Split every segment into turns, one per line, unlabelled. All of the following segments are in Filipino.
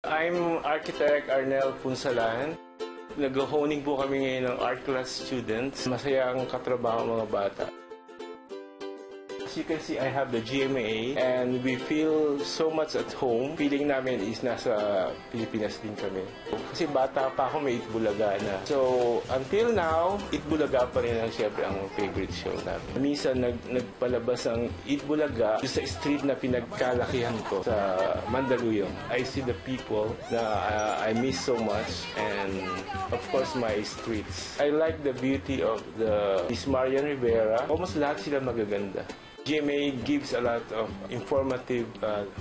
I'm Architect Arnel Punsalan. Nag-honing po kami ngayon ng art class students. Masaya ang katrabaho ng mga bata. As you can see, I have the GMA and we feel so much at home. Feeling namin is nasa Pilipinas din kami. Kasi bata pa ako, may Itbulaga na. So, until now, Itbulaga pa rin ang siyempre ang favorite show namin. Minsan, nagpalabas ang Itbulaga sa street na pinagkalakihan ko sa Mandaluyong. I see the people na I miss so much and of course my streets. I like the beauty of the Miss Marian Rivera. Almost lahat sila magaganda. GMA gives a lot of informative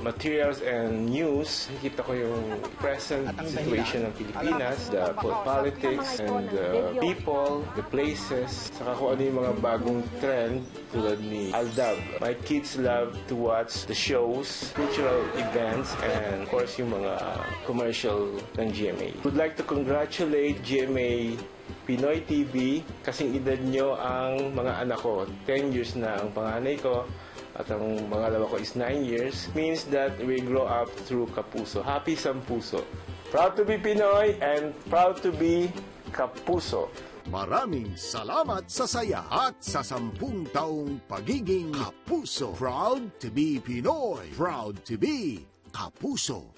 materials and news. Nakikita ko yung present situation ng Pilipinas, the politics and the people, the places, saka kung ano yung mga bagong trend tulad ni Aldab. My kids love to watch the shows, cultural events, and of course yung mga commercial ng GMA. Would like to congratulate GMA Pinoy TV, kasing edad nyo ang mga anak ko. 10 years na ang panganay ko at ang pangalawa ko is 9 years. Means that we grow up through Kapuso. Happy Sampuso. Proud to be Pinoy and proud to be Kapuso.
Maraming salamat sa saya at sa 10 taong pagiging Kapuso. Proud to be Pinoy. Proud to be Kapuso.